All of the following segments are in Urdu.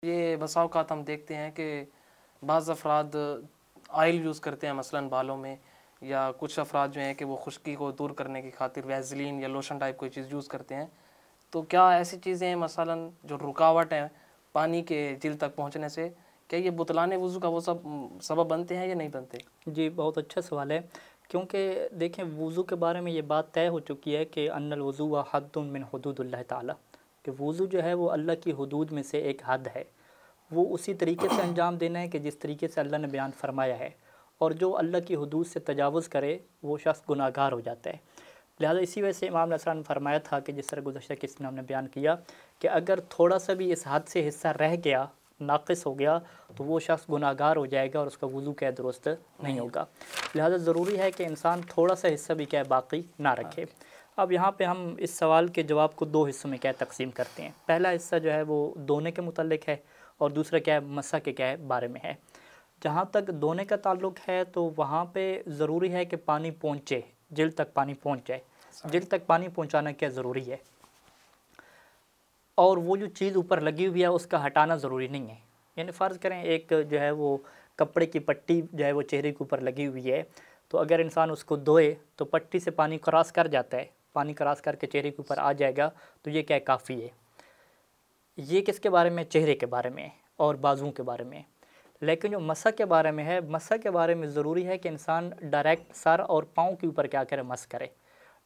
یہ بسا اوقات ہم دیکھتے ہیں کہ بعض افراد آئل یوز کرتے ہیں مثلاً بالوں میں، یا کچھ افراد جو ہیں کہ وہ خشکی کو دور کرنے کی خاطر ویزلین یا لوشن ٹائپ کوئی چیز یوز کرتے ہیں. تو کیا ایسی چیزیں مثلاً جو رکاوٹ ہے پانی کے جلد تک پہنچنے سے، کیا یہ بطلان وضو کا وہ سب سبب بنتے ہیں یا نہیں بنتے؟ جی بہت اچھا سوال ہے، کیونکہ دیکھیں وضو کے بارے میں یہ بات طے ہو چکی ہے کہ ان الوضوء حد من حدود اللہ تعالیٰ، کہ وضو جو ہے وہ اللہ کی حدود میں سے ایک حد ہے. وہ اسی طریقے سے انجام دینا ہے کہ جس طریقے سے اللہ نے بیان فرمایا ہے، اور جو اللہ کی حدود سے تجاوز کرے وہ شخص گناہ گار ہو جاتا ہے. لہذا اسی وجہ سے امام علیہ نے فرمایا تھا کہ جس طرح گزشتہ قسط میں ہم نے بیان کیا کہ اگر تھوڑا سا بھی اس حد سے حصہ رہ گیا، ناقص ہو گیا، تو وہ شخص گناہ گار ہو جائے گا اور اس کا وضو کیا درست نہیں ہوگا. لہذا ضروری ہے کہ انسان تھوڑا سا حصہ بھی کیا باقی نہ رکھے. اب یہاں پہ ہم اس سوال کے جواب کو دو حصوں میں کیا تقسیم کرتے ہیں. پہلا حصہ جو ہے وہ دھونے کے متعلق ہے، اور دوسرا کیا ہے مسح کے کیا ہے بارے میں ہے. جہاں تک دھونے کا تعلق ہے تو وہاں پہ ضروری ہے کہ پانی پہنچے، جلد تک پانی پہنچ جائے. جلد تک پانی پہنچانا کیا ضروری ہے، اور وہ جو چیز اوپر لگی ہوئی ہے اس کا ہٹانا ضروری نہیں ہے. یعنی فرض کریں ایک جو ہے وہ کپڑے کی پٹی جو ہے وہ چہرے کے اوپر لگی ہوئی ہے، تو اگر انسان اس کو دھوئے تو پٹی سے پانی کراس کر جاتا ہے، پانی کراس کر کے چہرے کے اوپر آ جائے گا، تو یہ کیا کافی ہے. یہ کس کے بارے میں؟ چہرے کے بارے میں اور بازوؤں کے بارے میں. لیکن جو مسح کے بارے میں ہے، مسح کے بارے میں ضروری ہے کہ انسان ڈائریکٹ سر اور پاؤں کے اوپر کیا کرے؟ مسح کرے.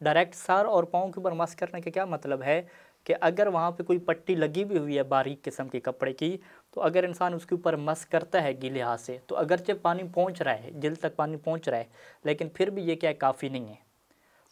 ڈائریکٹ سر اور پاؤں کے اوپر مسح کرنے کا کیا مطلب ہے کہ اگر وہاں پہ کوئی پٹی لگی بھی ہوئی ہے باریک قسم کی کپڑے کی، تو اگر انسان اس کے اوپر مسح کرتا ہے گیلے ہاتھ سے، تو اگرچہ پانی پہنچ رہا ہے، جلد تک پانی پہنچ رہا ہے، لیکن پھر بھی یہ کیا کافی نہیں ہے.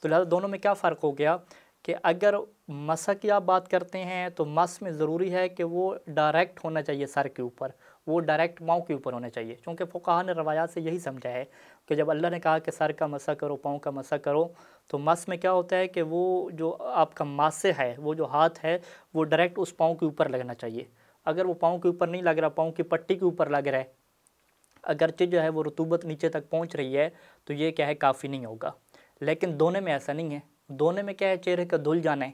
تو لہٰذا دونوں میں کیا فرق ہو گیا کہ اگر مسح کی آپ بات کرتے ہیں تو مسح میں ضروری ہے کہ وہ ڈائریکٹ ہونا چاہیے سر کے اوپر، وہ ڈائریکٹ پاؤں کے اوپر ہونا چاہیے. چونکہ فقہاء نے روایات سے یہی سمجھا ہے کہ جب اللہ نے کہا کہ سر کا مسح کرو، پاؤں کا مسح کرو، تو مسح میں کیا ہوتا ہے کہ وہ جو آپ کا ماسح ہے، وہ جو ہاتھ ہے، وہ ڈائریکٹ اس پاؤں کے اوپر لگنا چاہیے. اگر وہ پاؤں کے اوپر نہیں لگ رہا، پاؤں کی پٹی کے اوپر لگ رہا ہے، اگرچہ جو ہے وہ رطوبت نیچے تک پہنچ رہی ہے، تو یہ کیا ہے کافی نہیں ہوگا. لیکن دھونے میں ایسا نہیں ہے. دھونے میں کیا ہے؟ چہرے کا دھل جانا ہے.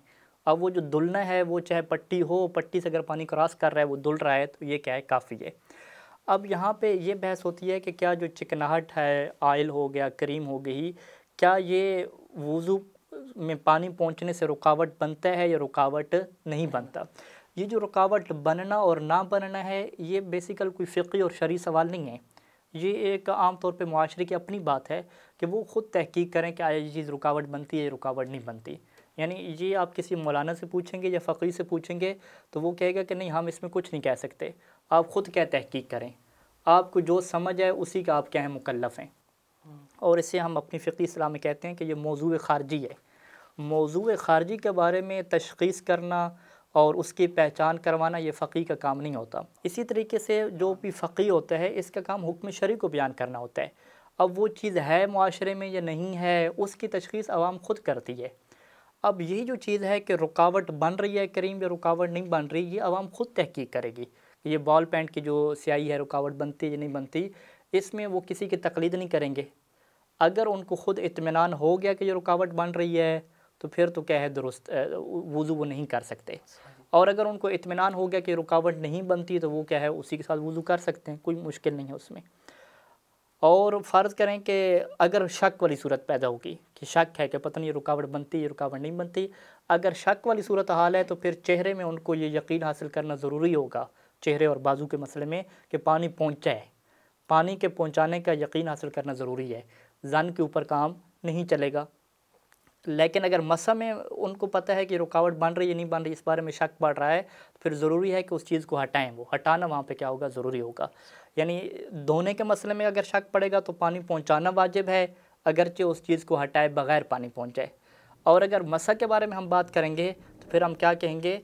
اب وہ جو دھلنا ہے وہ چاہے پٹی ہو، پٹی سے اگر پانی کراس کر رہا ہے وہ دھل رہا ہے، تو یہ کیا ہے کافی ہے. اب یہاں پہ یہ بحث ہوتی ہے کہ کیا جو چکناہٹ ہے، آئل ہو گیا، کریم ہو گئی، کیا یہ وضو میں پانی پہنچنے سے رکاوٹ بنتا ہے یا رکاوٹ نہیں بنتا. یہ جو رکاوٹ بننا اور نہ بننا ہے، یہ بیسیکل کوئی فقہی اور شرعی سوال نہیں ہے. یہ ایک عام طور پہ معاشرے کی اپنی بات ہے کہ وہ خود تحقیق کریں کہ آیا یہ چیز رکاوٹ بنتی ہے یا رکاوٹ نہیں بنتی. یعنی یہ آپ کسی مولانا سے پوچھیں گے یا فقیہ سے پوچھیں گے تو وہ کہے گا کہ نہیں، ہم اس میں کچھ نہیں کہہ سکتے. آپ خود کیا تحقیق کریں، آپ کو جو سمجھ ہے اسی کا آپ کیا ہیں مکلف ہیں. اور اسے ہم اپنی فقہی اصطلاح میں کہتے ہیں کہ یہ موضوع خارجی ہے. موضوع خارجی کے بارے میں تشخیص کرنا اور اس کی پہچان کروانا یہ فقیہ کا کام نہیں ہوتا. اسی طریقے سے جو بھی فقیہ ہوتا ہے اس کا کام حکم شرعی کو بیان کرنا ہوتا ہے. اب وہ چیز ہے معاشرے میں یا نہیں ہے، اس کی تشخیص عوام خود کرتی ہے. اب یہی جو چیز ہے کہ رکاوٹ بن رہی ہے کریم یا رکاوٹ نہیں بن رہی، یہ عوام خود تحقیق کرے گی کہ یہ بال پینٹ کی جو سیاہی ہے رکاوٹ بنتی ہے یا نہیں بنتی. اس میں وہ کسی کی تقلید نہیں کریں گے. اگر ان کو خود اطمینان ہو گیا کہ یہ رکاوٹ بن رہی ہے تو پھر تو کیا ہے درست وضو وہ نہیں کر سکتے. اور اگر ان کو اطمینان ہو گیا کہ رکاوٹ نہیں بنتی تو وہ کیا ہے اسی کے ساتھ وضو کر سکتے ہیں، کوئی مشکل نہیں ہے اس میں. اور فرض کریں کہ اگر شک والی صورت پیدا ہوگی کہ شک ہے کہ پتہ نہیں یہ رکاوٹ بنتی ہے رکاوٹ نہیں بنتی، اگر شک والی صورت حال ہے تو پھر چہرے میں ان کو یہ یقین حاصل کرنا ضروری ہوگا، چہرے اور بازو کے مسئلے میں، کہ پانی پہنچا ہے. پانی کے پہنچانے کا یقین حاصل کرنا ضروری ہے. ظن کے اوپر کام نہیں چلے گا. لیکن اگر مسح میں ان کو پتہ ہے کہ رکاوٹ بن رہی ہے نہیں بن رہی، اس بارے میں شک پڑ رہا ہے، تو پھر ضروری ہے کہ اس چیز کو ہٹائیں. وہ ہٹانا وہاں پہ کیا ہوگا؟ ضروری ہوگا. یعنی دھونے کے مسئلے میں اگر شک پڑے گا تو پانی پہنچانا واجب ہے، اگرچہ اس چیز کو ہٹائے بغیر پانی پہنچائے. اور اگر مسح کے بارے میں ہم بات کریں گے تو پھر ہم کیا کہیں گے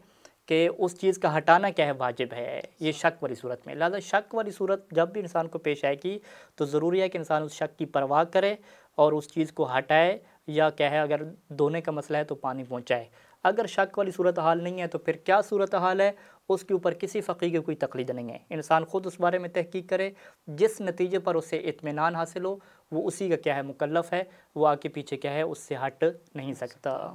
کہ اس چیز کا ہٹانا کیا ہے؟ واجب ہے. یہ شک والی صورت میں. لہٰذا شک والی صورت جب بھی انسان کو پیش آئے گی تو ضروری ہے کہ انسان اس شک کی پرواہ کرے اور اس چیز کو ہٹائے، یا کیا ہے اگر دھونے کا مسئلہ ہے تو پانی پہنچائے. اگر شک والی صورتحال نہیں ہے تو پھر کیا صورتحال ہے؟ اس کے اوپر کسی فقیہ کی کوئی تقلید نہیں ہے. انسان خود اس بارے میں تحقیق کرے، جس نتیجے پر اسے اطمینان حاصل ہو وہ اسی کا کیا ہے مکلف ہے. وہ آگے پیچھے کیا ہے اس سے ہٹ نہیں سکتا.